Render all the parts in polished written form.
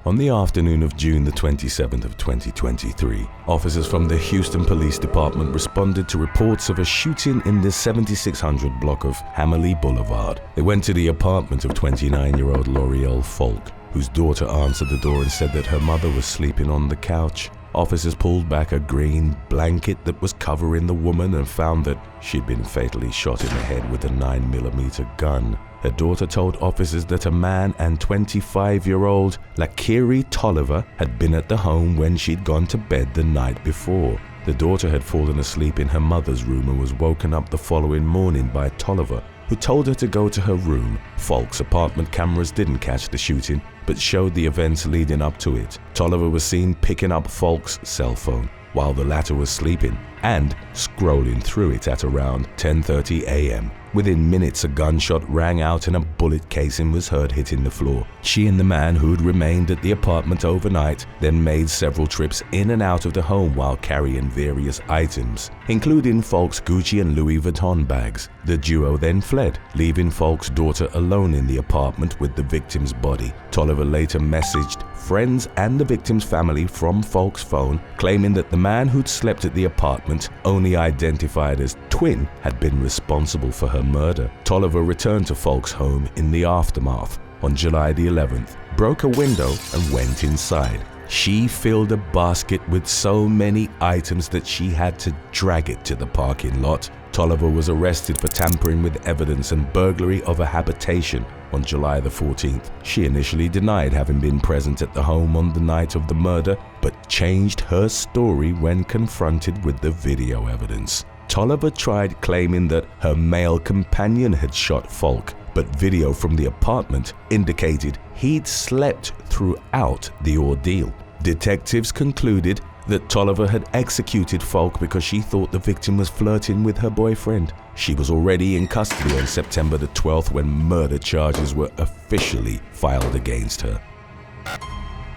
On the afternoon of June the 27th of 2023, officers from the Houston Police Department responded to reports of a shooting in the 7600 block of Hammerly Boulevard. They went to the apartment of 29-year-old L'Oreal Falk, whose daughter answered the door and said that her mother was sleeping on the couch. Officers pulled back a green blanket that was covering the woman and found that she'd been fatally shot in the head with a 9mm gun. Her daughter told officers that a man and 25-year-old Kiri Tolliver had been at the home when she'd gone to bed the night before. The daughter had fallen asleep in her mother's room and was woken up the following morning by Tolliver, who told her to go to her room. Falk's apartment cameras didn't catch the shooting, but showed the events leading up to it. Tolliver was seen picking up Falk's cell phone while the latter was sleeping and scrolling through it at around 10:30 a.m. Within minutes, a gunshot rang out and a bullet casing was heard hitting the floor. She and the man who'd remained at the apartment overnight then made several trips in and out of the home while carrying various items, including Falk's Gucci and Louis Vuitton bags. The duo then fled, leaving Falk's daughter alone in the apartment with the victim's body. Tolliver later messaged friends and the victim's family from Falk's phone, claiming that the man who'd slept at the apartment, only identified as Twin, had been responsible for her murder. Tolliver returned to Falk's home in the aftermath on July the 11th, broke a window and went inside. She filled a basket with so many items that she had to drag it to the parking lot. Tolliver was arrested for tampering with evidence and burglary of a habitation on July the 14th. She initially denied having been present at the home on the night of the murder, but changed her story when confronted with the video evidence. Tolliver tried claiming that her male companion had shot Falk, but video from the apartment indicated he'd slept throughout the ordeal. Detectives concluded that Tolliver had executed Falk because she thought the victim was flirting with her boyfriend. She was already in custody on September the 12th when murder charges were officially filed against her.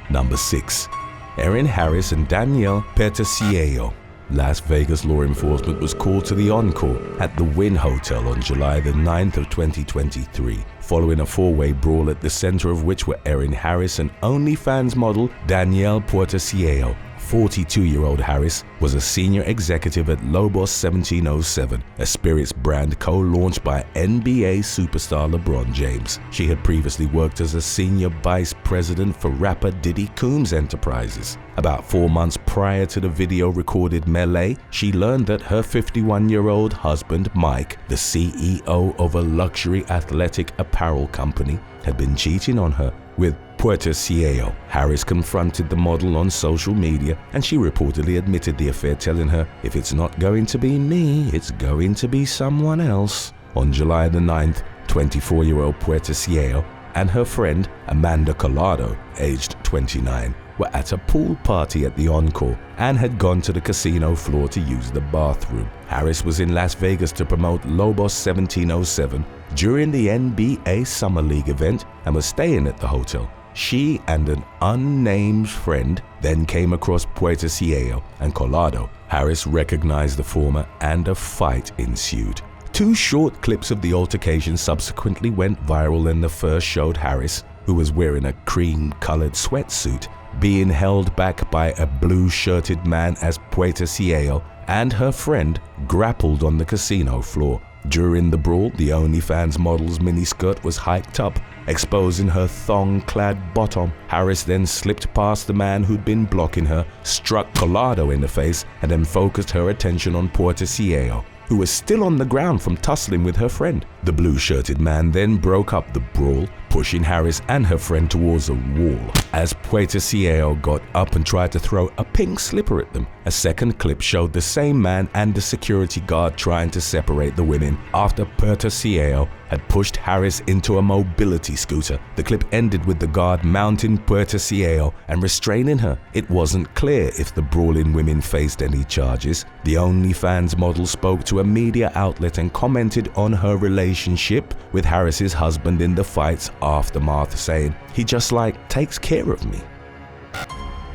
Number 6. Erin Harris and Danielle Peterciello. Las Vegas law enforcement was called to the Encore at the Wynn Hotel on July the 9th of 2023, following a four-way brawl at the center of which were Erin Harris and OnlyFans model Danielle Peterciello. 42-year-old Harris was a senior executive at Lobos 1707, a spirits brand co-launched by NBA superstar LeBron James. She had previously worked as a senior vice president for rapper Diddy Combs Enterprises. About 4 months prior to the video-recorded melee, she learned that her 51-year-old husband, Mike, the CEO of a luxury athletic apparel company, had been cheating on her with Peterciello. Harris confronted the model on social media and she reportedly admitted the affair, telling her, "If it's not going to be me, it's going to be someone else." On July the 9th, 24-year-old Peterciello and her friend Amanda Collado, aged 29, were at a pool party at the Encore and had gone to the casino floor to use the bathroom. Harris was in Las Vegas to promote Lobos 1707 during the NBA Summer League event and was staying at the hotel. She and an unnamed friend then came across Peterciello and Collado. Harris recognized the former and a fight ensued. 2 short clips of the altercation subsequently went viral, and the first showed Harris, who was wearing a cream-colored sweatsuit, being held back by a blue-shirted man as Peterciello and her friend grappled on the casino floor. During the brawl, the OnlyFans model's miniskirt was hiked up, exposing her thong-clad bottom. Harris then slipped past the man who'd been blocking her, struck Collado in the face, and then focused her attention on Peterciello, who was still on the ground from tussling with her friend. The blue-shirted man then broke up the brawl, pushing Harris and her friend towards a wall as Peterciello got up and tried to throw a pink slipper at them. A second clip showed the same man and the security guard trying to separate the women after Peterciello had pushed Harris into a mobility scooter. The clip ended with the guard mounting Peterciello and restraining her. It wasn't clear if the brawling women faced any charges. The OnlyFans model spoke to a media outlet and commented on her relationship with Harris's husband in the fight's aftermath, saying, "He just takes care of me."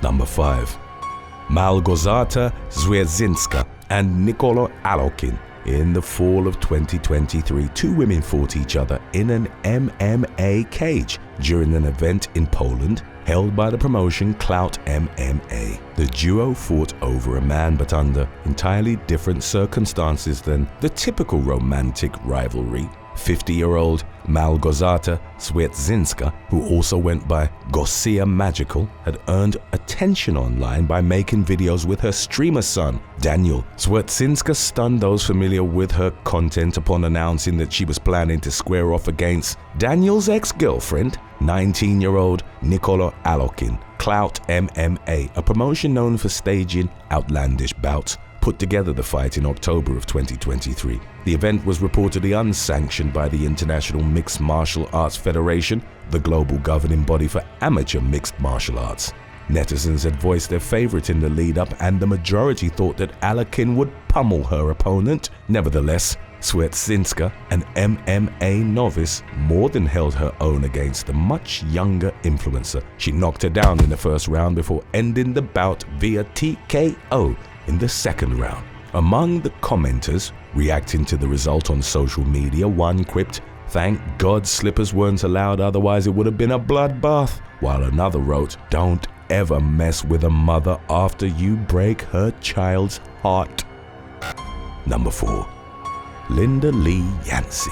Number 5. Malgorzata Zwierzyńska and Nicolo Alokin. In the fall of 2023, 2 women fought each other in an MMA cage during an event in Poland. held by the promotion Clout MMA. The duo fought over a man, but under entirely different circumstances than the typical romantic rivalry. 50-year-old Malgorzata Swietzinska, who also went by Garcia Magical, had earned attention online by making videos with her streamer son, Danielle. Swietzinska stunned those familiar with her content upon announcing that she was planning to square off against Danielle's ex-girlfriend, 19-year-old Nicolo Alokin. Clout MMA, a promotion known for staging outlandish bouts, put together the fight in October of 2023. The event was reportedly unsanctioned by the International Mixed Martial Arts Federation, the global governing body for amateur mixed martial arts. Netizens had voiced their favorite in the lead-up, and the majority thought that Alokin would pummel her opponent. Nevertheless, Swietzinska, an MMA novice, more than held her own against the much younger influencer. She knocked her down in the first round before ending the bout via TKO in the second round. Among the commenters reacting to the result on social media, one quipped, "Thank God slippers weren't allowed, otherwise it would have been a bloodbath," while another wrote, "Don't ever mess with a mother after you break her child's heart." Number 4. Linda Lee Yansy.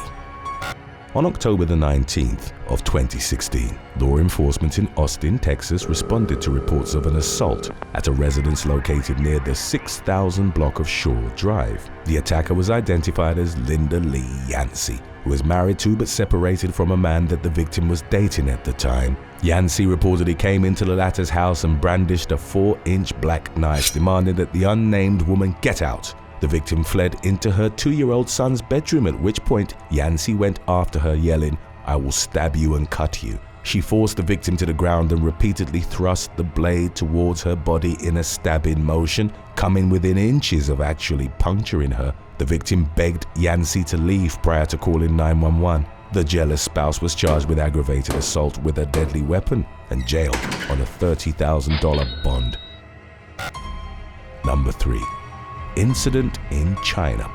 On October the 19th of 2016, law enforcement in Austin, Texas responded to reports of an assault at a residence located near the 6000 block of Shore Drive. The attacker was identified as Linda Lee Yansy, who was married to but separated from a man that the victim was dating at the time. Yansy reportedly came into the latter's house and brandished a 4-inch black knife, demanding that the unnamed woman get out. The victim fled into her 2-year-old son's bedroom, at which point Yansy went after her, yelling, "I will stab you and cut you." She forced the victim to the ground and repeatedly thrust the blade towards her body in a stabbing motion, coming within inches of actually puncturing her. The victim begged Yansy to leave prior to calling 911. The jealous spouse was charged with aggravated assault with a deadly weapon and jailed on a $30,000 bond. Number 3. Incident in China.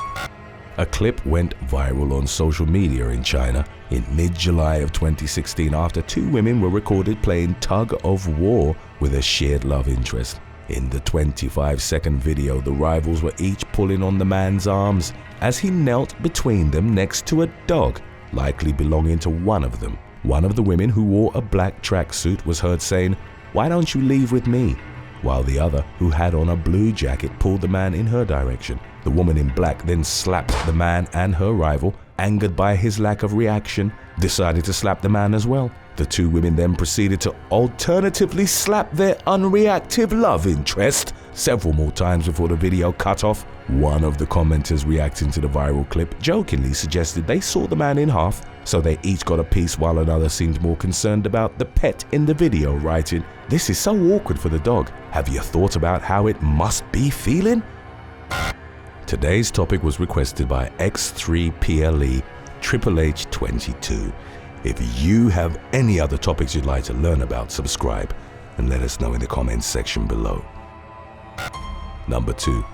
A clip went viral on social media in China in mid-July of 2016 after 2 women were recorded playing tug of war with a shared love interest. In the 25-second video, the rivals were each pulling on the man's arms as he knelt between them next to a dog, likely belonging to one of them. One of the women, who wore a black tracksuit, was heard saying, "Why don't you leave with me?" while the other, who had on a blue jacket, pulled the man in her direction. The woman in black then slapped the man, and her rival, angered by his lack of reaction, decided to slap the man as well. The 2 women then proceeded to alternatively slap their unreactive love interest several more times before the video cut off. One of the commenters reacting to the viral clip jokingly suggested they saw the man in half, so they each got a piece, while another seemed more concerned about the pet in the video, writing, "This is so awkward for the dog. Have you thought about how it must be feeling?" Today's topic was requested by X3PLE Triple H22. If you have any other topics you'd like to learn about, subscribe and let us know in the comments section below. Number 2.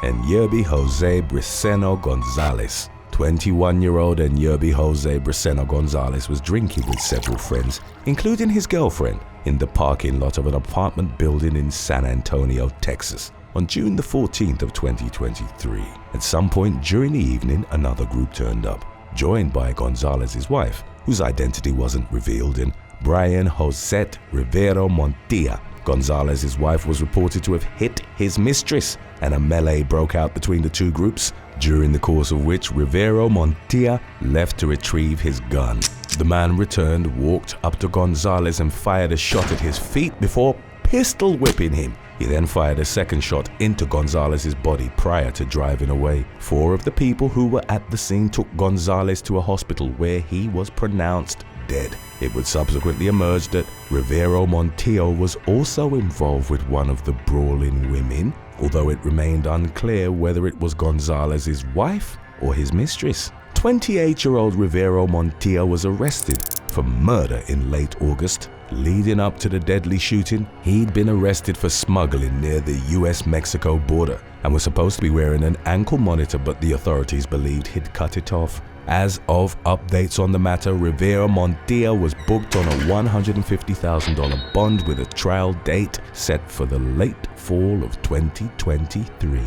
Enyerbi Jose Briseno Gonzalez. 21-year-old Enyerbi Jose Briseno Gonzalez was drinking with several friends, including his girlfriend, in the parking lot of an apartment building in San Antonio, Texas, on June the 14th of 2023. At some point during the evening, another group turned up, joined by Gonzalez's wife, whose identity wasn't revealed, and Brian Josette Rivero Montilla. Gonzalez's wife was reported to have hit his mistress, and a melee broke out between the 2 groups, during the course of which Rivero Montilla left to retrieve his gun. The man returned, walked up to Gonzalez and fired a shot at his feet before pistol whipping him. He then fired a second shot into Gonzalez's body prior to driving away. 4 of the people who were at the scene took Gonzalez to a hospital, where he was pronounced dead. It would subsequently emerge that Rivero Montillo was also involved with one of the brawling women, although it remained unclear whether it was Gonzalez's wife or his mistress. 28-year-old Rivero Montillo was arrested for murder in late August. Leading up to the deadly shooting, he'd been arrested for smuggling near the US-Mexico border and was supposed to be wearing an ankle monitor, but the authorities believed he'd cut it off. As of updates on the matter, Rivera Montia was booked on a $150,000 bond with a trial date set for the late fall of 2023.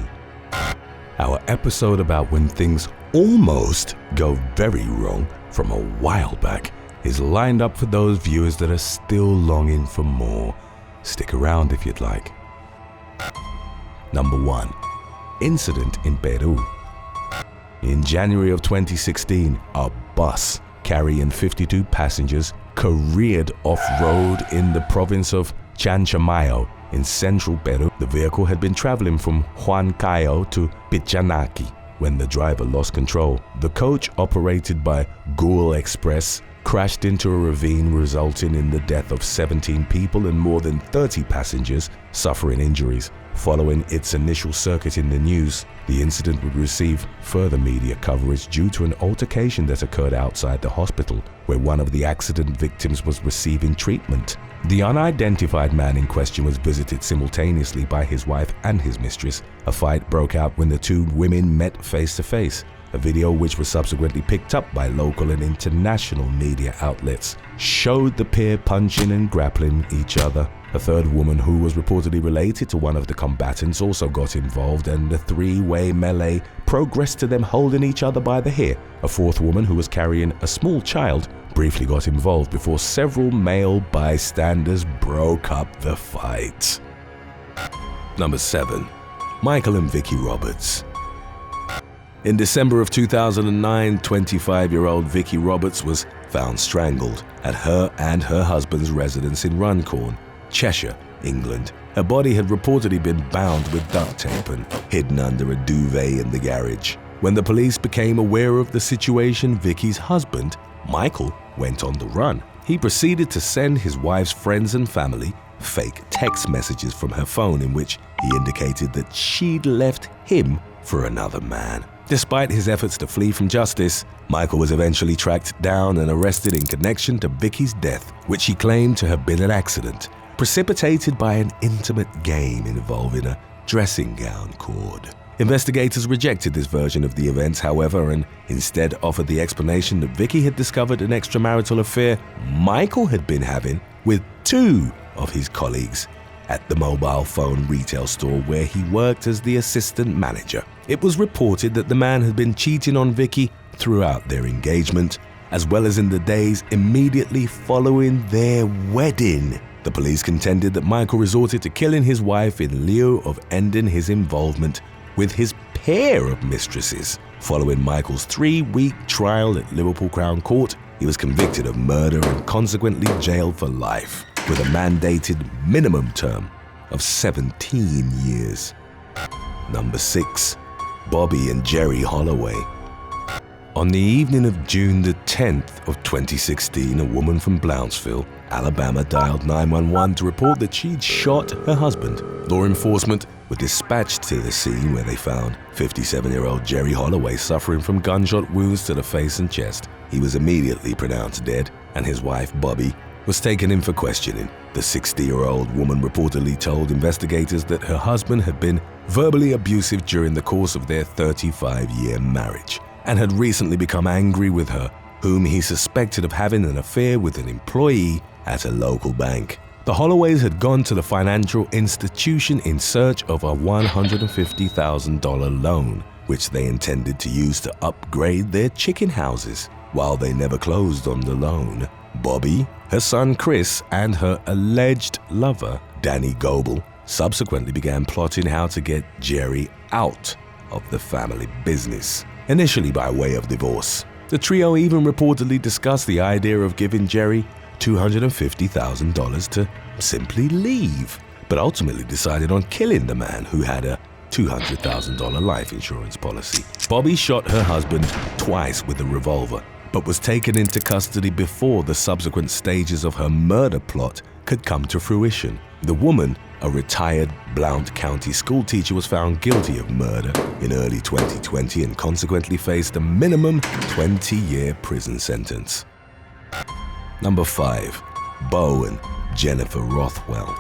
Our episode about when things almost go very wrong from a while back is lined up for those viewers that are still longing for more. Stick around if you'd like. Number 1. Incident in Peru. In January of 2016, a bus carrying 52 passengers careered off-road in the province of Chanchamayo in central Peru. The vehicle had been traveling from Huancayo to Pichanaki when the driver lost control. The coach, operated by Ghoul Express, crashed into a ravine, resulting in the death of 17 people and more than 30 passengers suffering injuries. Following its initial circuit in the news, the incident would receive further media coverage due to an altercation that occurred outside the hospital, where one of the accident victims was receiving treatment. The unidentified man in question was visited simultaneously by his wife and his mistress. A fight broke out when the two women met face to face. A video, which was subsequently picked up by local and international media outlets, showed the pair punching and grappling each other. A third woman, who was reportedly related to one of the combatants, also got involved, and the three-way melee progressed to them holding each other by the hair. A fourth woman, who was carrying a small child, briefly got involved before several male bystanders broke up the fight. Number 7. Michael and Vicky Roberts. In December of 2009, 25-year-old Vicky Roberts was found strangled at her and her husband's residence in Runcorn, Cheshire, England. Her body had reportedly been bound with duct tape and hidden under a duvet in the garage. When the police became aware of the situation, Vicky's husband, Michael, went on the run. He proceeded to send his wife's friends and family fake text messages from her phone in which he indicated that she'd left him for another man. Despite his efforts to flee from justice, Michael was eventually tracked down and arrested in connection to Vicky's death, which he claimed to have been an accident, precipitated by an intimate game involving a dressing gown cord. Investigators rejected this version of the events, however, and instead offered the explanation that Vicky had discovered an extramarital affair Michael had been having with two of his colleagues at the mobile phone retail store where he worked as the assistant manager. It was reported that the man had been cheating on Vicky throughout their engagement, as well as in the days immediately following their wedding. The police contended that Michael resorted to killing his wife in lieu of ending his involvement with his pair of mistresses. Following Michael's 3-week trial at Liverpool Crown Court, he was convicted of murder and consequently jailed for life, with a mandated minimum term of 17 years. Number 6. Bobby and Jerry Holloway. On the evening of June the 10th of 2016, a woman from Blounsville, Alabama, dialed 911 to report that she'd shot her husband. Law enforcement were dispatched to the scene, where they found 57-year-old Jerry Holloway suffering from gunshot wounds to the face and chest. He was immediately pronounced dead, and his wife, Bobby, was taken in for questioning. The 60-year-old woman reportedly told investigators that her husband had been verbally abusive during the course of their 35-year marriage and had recently become angry with her, whom he suspected of having an affair with an employee at a local bank. The Holloways had gone to the financial institution in search of a $150,000 loan, which they intended to use to upgrade their chicken houses. While they never closed on the loan, Bobby, her son Chris, and her alleged lover, Danny Goebel, subsequently began plotting how to get Jerry out of the family business, initially by way of divorce. The trio even reportedly discussed the idea of giving Jerry $250,000 to simply leave, but ultimately decided on killing the man who had a $200,000 life insurance policy. Bobby shot her husband twice with a revolver, but was taken into custody before the subsequent stages of her murder plot could come to fruition. The woman, a retired Blount County schoolteacher, was found guilty of murder in early 2020 and consequently faced a minimum 20-year prison sentence. Number 5. Bo and Jennifer Rothwell.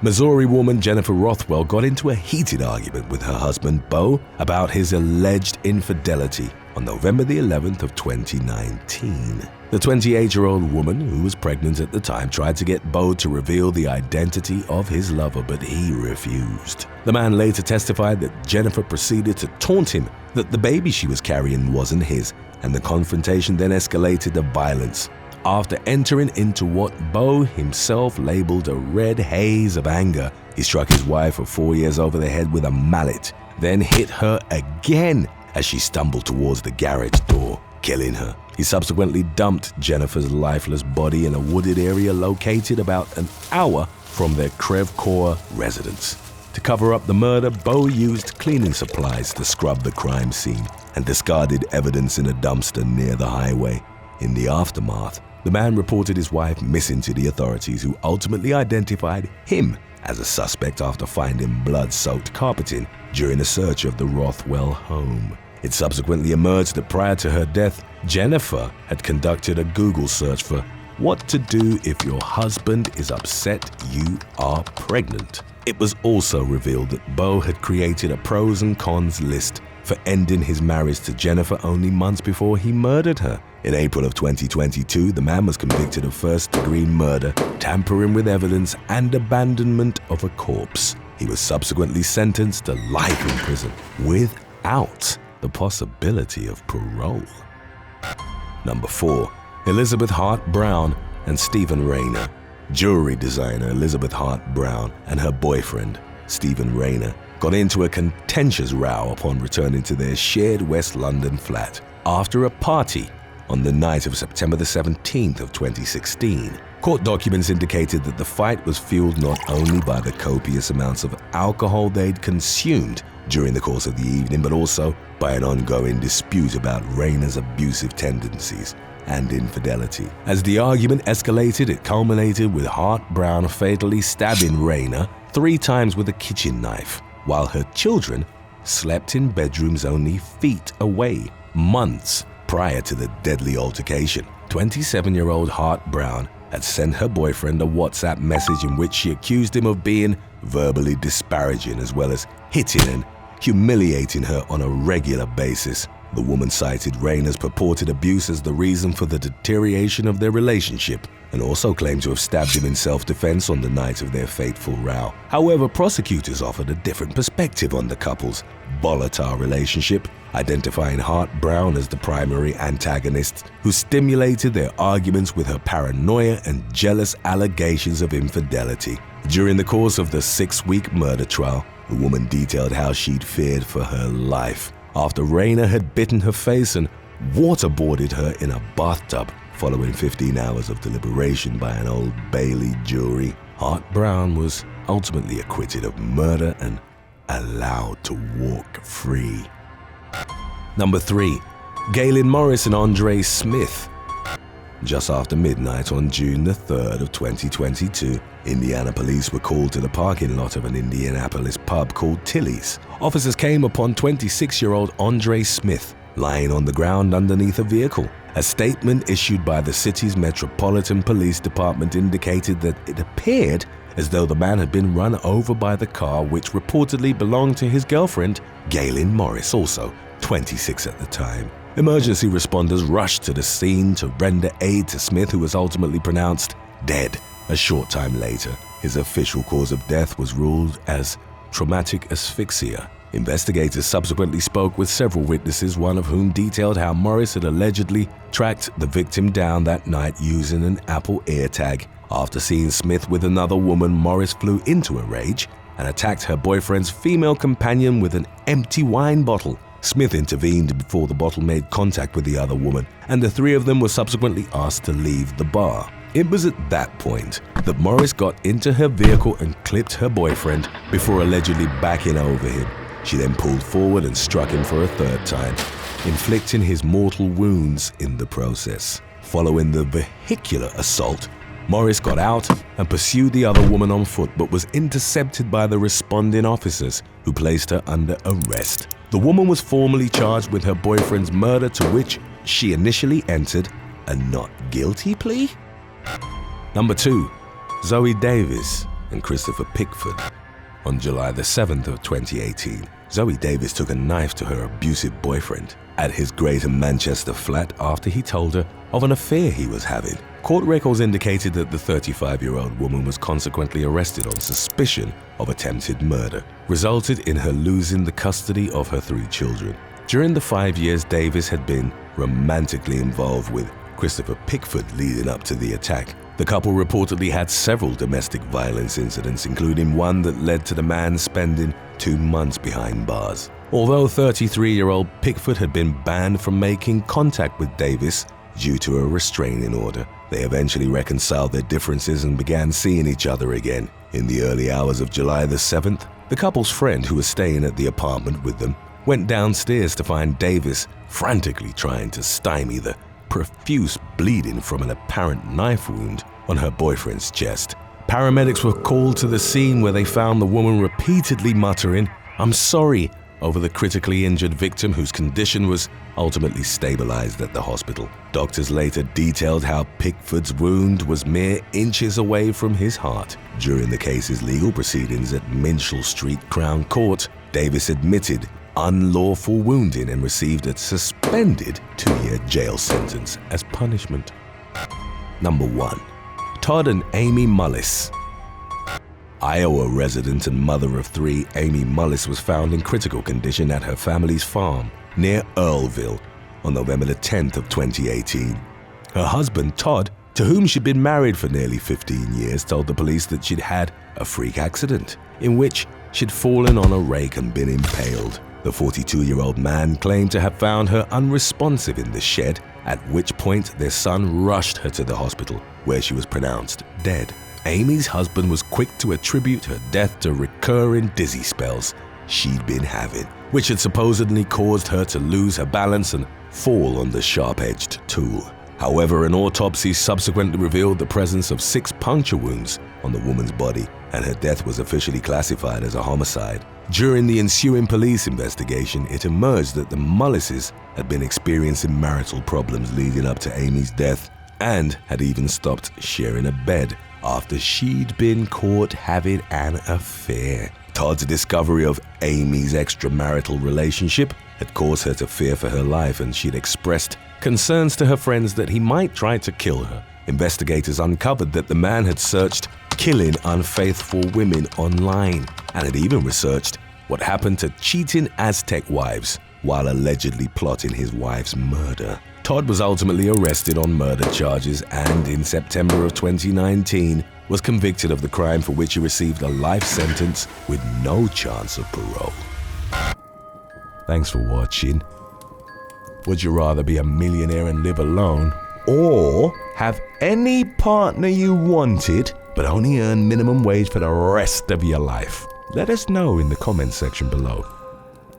Missouri woman Jennifer Rothwell got into a heated argument with her husband, Bo, about his alleged infidelity. on November the 11th of 2019. The 28-year-old woman, who was pregnant at the time, tried to get Bo to reveal the identity of his lover, but he refused. The man later testified that Jennifer proceeded to taunt him that the baby she was carrying wasn't his, and the confrontation then escalated to violence. After entering into what Bo himself labeled a red haze of anger, he struck his wife of 4 years over the head with a mallet, then hit her again as she stumbled towards the garage door, killing her. He subsequently dumped Jennifer's lifeless body in a wooded area located about an hour from their Crèvecoeur residence. To cover up the murder, Bo used cleaning supplies to scrub the crime scene and discarded evidence in a dumpster near the highway. In the aftermath, the man reported his wife missing to the authorities, who ultimately identified him as a suspect after finding blood-soaked carpeting during a search of the Rothwell home. It subsequently emerged that prior to her death, Jennifer had conducted a Google search for what to do if your husband is upset you are pregnant. It was also revealed that Bo had created a pros and cons list for ending his marriage to Jennifer only months before he murdered her. In April of 2022, the man was convicted of first-degree murder, tampering with evidence, and abandonment of a corpse. He was subsequently sentenced to life in prison without the possibility of parole. Number 4. Elizabeth Hart Brown and Stephen Rayner. Jewelry designer Elizabeth Hart Brown and her boyfriend, Stephen Rayner, got into a contentious row upon returning to their shared West London flat after a party on the night of September the 17th of 2016. Court documents indicated that the fight was fueled not only by the copious amounts of alcohol they'd consumed during the course of the evening, but also by an ongoing dispute about Rayner's abusive tendencies and infidelity. As the argument escalated, it culminated with Hart Brown fatally stabbing Rayner 3 times with a kitchen knife, while her children slept in bedrooms only feet away, months prior to the deadly altercation. 27-year-old Hart Brown had sent her boyfriend a WhatsApp message in which she accused him of being verbally disparaging as well as hitting and humiliating her on a regular basis. The woman cited Rayner's purported abuse as the reason for the deterioration of their relationship and also claimed to have stabbed him in self-defense on the night of their fateful row. However, prosecutors offered a different perspective on the couple's volatile relationship, identifying Hart Brown as the primary antagonist who stimulated their arguments with her paranoia and jealous allegations of infidelity. During the course of the 6-week murder trial, the woman detailed how she'd feared for her life after Rayner had bitten her face and waterboarded her in a bathtub. Following 15 hours of deliberation by an Old Bailey jury, Hart Brown was ultimately acquitted of murder and allowed to walk free. Number 3. Galin Morris and Andre Smith. Just after midnight on June the 3rd of 2022, Indiana police were called to the parking lot of an Indianapolis pub called Tilly's. Officers came upon 26-year-old Andre Smith lying on the ground underneath a vehicle. A statement issued by the city's Metropolitan Police Department indicated that it appeared as though the man had been run over by the car, which reportedly belonged to his girlfriend, Galin Morris, also 26 at the time. Emergency responders rushed to the scene to render aid to Smith, who was ultimately pronounced dead. A short time later, his official cause of death was ruled as traumatic asphyxia. Investigators subsequently spoke with several witnesses, one of whom detailed how Morris had allegedly tracked the victim down that night using an Apple AirTag. After seeing Smith with another woman, Morris flew into a rage and attacked her boyfriend's female companion with an empty wine bottle. Smith intervened before the bottle made contact with the other woman, and the 3 of them were subsequently asked to leave the bar. It was at that point that Morris got into her vehicle and clipped her boyfriend before allegedly backing over him. She then pulled forward and struck him for a 3rd time, inflicting his mortal wounds in the process. Following the vehicular assault, Morris got out and pursued the other woman on foot, but was intercepted by the responding officers, who placed her under arrest. The woman was formally charged with her boyfriend's murder, to which she initially entered a not guilty plea. Number 2. Zoe Davis and Christopher Pigford. On July the 7th of 2018, Zoe Davis took a knife to her abusive boyfriend at his Greater Manchester flat after he told her of an affair he was having. Court records indicated that the 35-year-old woman was consequently arrested on suspicion of attempted murder, resulted in her losing the custody of her 3 children. During the 5 years Davis had been romantically involved with Christopher Pigford leading up to the attack, the couple reportedly had several domestic violence incidents, including one that led to the man spending 2 months behind bars. Although 33-year-old Pigford had been banned from making contact with Davis due to a restraining order, they eventually reconciled their differences and began seeing each other again. In the early hours of July the 7th, the couple's friend who was staying at the apartment with them went downstairs to find Davis frantically trying to stymie the profuse bleeding from an apparent knife wound on her boyfriend's chest. Paramedics were called to the scene where they found the woman repeatedly muttering, "I'm sorry," over the critically injured victim whose condition was ultimately stabilized at the hospital. Doctors later detailed how Pigford's wound was mere inches away from his heart. During the case's legal proceedings at Minshall Street Crown Court, Davis admitted unlawful wounding and received a suspended 2-year jail sentence as punishment. Number 1. Todd and Amy Mullis. Iowa resident and mother of 3, Amy Mullis was found in critical condition at her family's farm near Earlville on November 10th of 2018. Her husband, Todd, to whom she'd been married for nearly 15 years, told the police that she'd had a freak accident in which she'd fallen on a rake and been impaled. The 42-year-old man claimed to have found her unresponsive in the shed, at which point their son rushed her to the hospital, where she was pronounced dead. Amy's husband was quick to attribute her death to recurring dizzy spells she'd been having, which had supposedly caused her to lose her balance and fall on the sharp-edged tool. However, an autopsy subsequently revealed the presence of 6 puncture wounds on the woman's body, and her death was officially classified as a homicide. During the ensuing police investigation, it emerged that the Mullises had been experiencing marital problems leading up to Amy's death and had even stopped sharing a bed after she'd been caught having an affair. Todd's discovery of Amy's extramarital relationship had caused her to fear for her life, and she'd expressed concerns to her friends that he might try to kill her. Investigators uncovered that the man had searched killing unfaithful women online and had even researched what happened to cheating Aztec wives while allegedly plotting his wife's murder. Todd was ultimately arrested on murder charges and in September of 2019 was convicted of the crime for which he received a life sentence with no chance of parole. Thanks for watching. Would you rather be a millionaire and live alone, or have any partner you wanted but only earn minimum wage for the rest of your life? Let us know in the comments section below.